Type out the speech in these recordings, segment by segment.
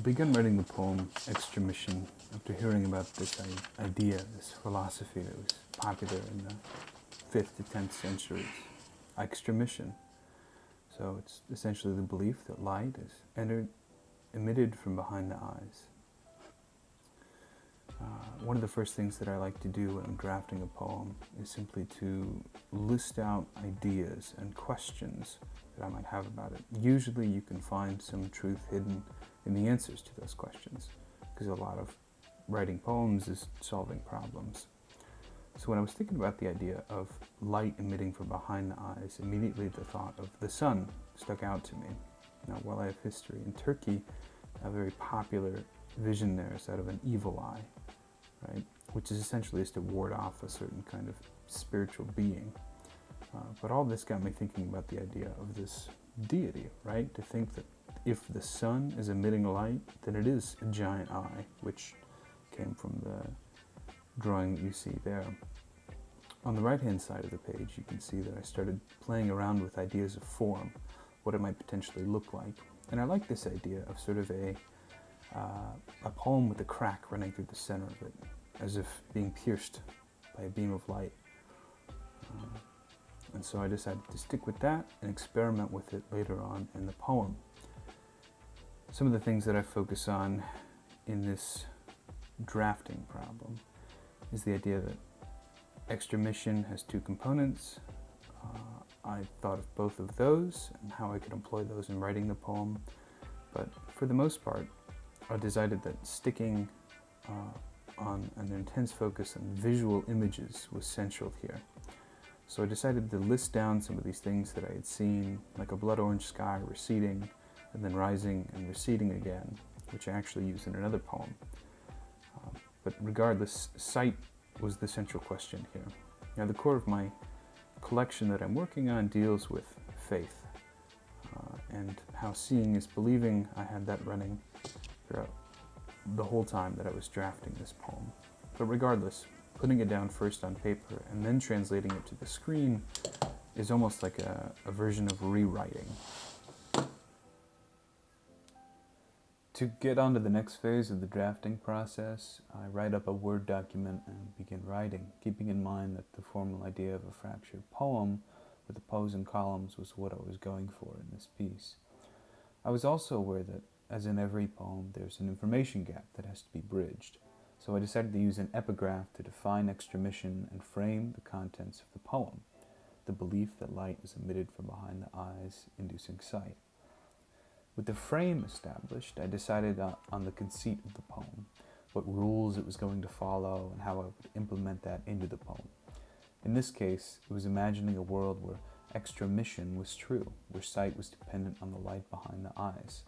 began writing the poem Extramission after hearing about this idea, this philosophy that was popular in the 5th to 10th centuries. Extramission. So it's essentially the belief that light is emitted from behind the eyes. One of the first things that I like to do when I'm drafting a poem is simply to list out ideas and questions that I might have about it. Usually you can find some truth hidden in the answers to those questions, because a lot of writing poems is solving problems. So when I was thinking about the idea of light emitting from behind the eyes, immediately the thought of the sun stuck out to me. Now, while I have history in Turkey, a very popular vision there is that of an evil eye, right? Which is essentially to ward off a certain kind of spiritual being. But all this got me thinking about the idea of this deity, right? To think that if the sun is emitting light, then it is a giant eye, which came from the drawing that you see there. On the right-hand side of the page, you can see that I started playing around with ideas of form, what it might potentially look like. And I like this idea of sort of a poem with a crack running through the center of it, as if being pierced by a beam of light. And so I decided to stick with that and experiment with it later on in the poem. Some of the things that I focus on in this drafting problem is the idea that extramission has two components. I thought of both of those and how I could employ those in writing the poem, but for the most part, I decided that sticking on an intense focus on visual images was central here. So I decided to list down some of these things that I had seen, like a blood orange sky receding and then rising and receding again, which I actually use in another poem. But regardless, sight was the central question here. Now, the core of my collection that I'm working on deals with faith and how seeing is believing. I had that running throughout the whole time that I was drafting this poem. But regardless, putting it down first on paper and then translating it to the screen is almost like a version of rewriting. To get on to the next phase of the drafting process, I write up a Word document and begin writing, keeping in mind that the formal idea of a fractured poem with opposing columns was what I was going for in this piece. I was also aware that, as in every poem, there's an information gap that has to be bridged, so I decided to use an epigraph to define extramission and frame the contents of the poem, the belief that light is emitted from behind the eyes, inducing sight. With the frame established, I decided on the conceit of the poem, what rules it was going to follow, and how I would implement that into the poem. In this case, it was imagining a world where extramission was true, where sight was dependent on the light behind the eyes.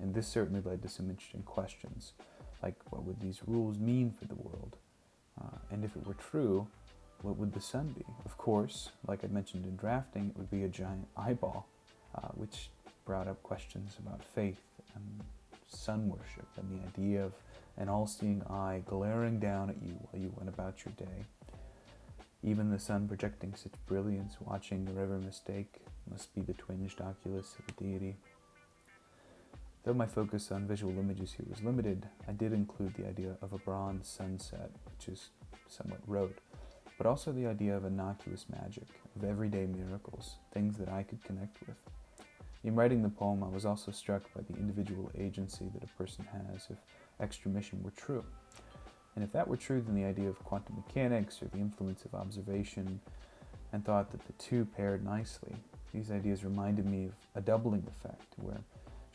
And this certainly led to some interesting questions, like what would these rules mean for the world? And if it were true, what would the sun be? Of course, like I mentioned in drafting, it would be a giant eyeball, which brought up questions about faith and sun worship and the idea of an all-seeing eye glaring down at you while you went about your day. Even the sun projecting such brilliance, watching the river mistake, must be the twinged oculus of a deity. Though my focus on visual images here was limited, I did include the idea of a bronze sunset, which is somewhat rote, but also the idea of innocuous magic, of everyday miracles, things that I could connect with. In writing the poem, I was also struck by the individual agency that a person has if extramission were true. And if that were true, then the idea of quantum mechanics or the influence of observation, and thought that the two paired nicely. These ideas reminded me of a doubling effect, where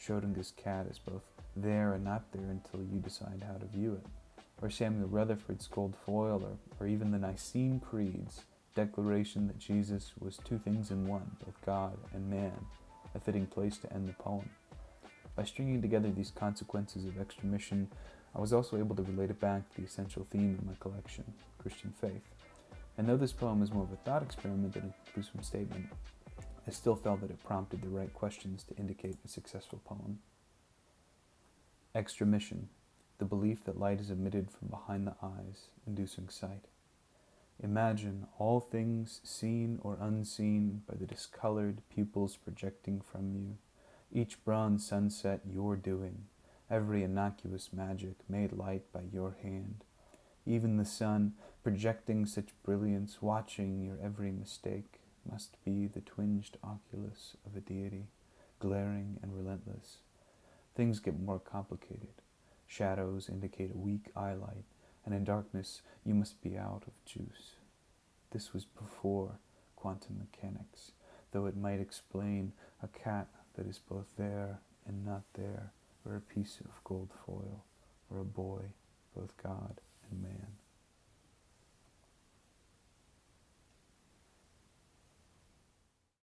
Schrödinger's cat is both there and not there until you decide how to view it. Or Samuel Rutherford's gold foil, or even the Nicene Creed's declaration that Jesus was two things in one, both God and man, a fitting place to end the poem. By stringing together these consequences of extramission, I was also able to relate it back to the essential theme of my collection, Christian faith. And though this poem is more of a thought experiment than a conclusive statement, I still felt that it prompted the right questions to indicate a successful poem. Extramission, the belief that light is emitted from behind the eyes, inducing sight. Imagine all things seen or unseen by the discolored pupils projecting from you, each bronze sunset your doing, every innocuous magic made light by your hand. Even the sun, projecting such brilliance, watching your every mistake, must be the twinged oculus of a deity, glaring and relentless. Things get more complicated. Shadows indicate a weak eyelight, and in darkness you must be out of juice. This was before quantum mechanics, though it might explain a cat that is both there and not there, or a piece of gold foil, or a boy, both God and man.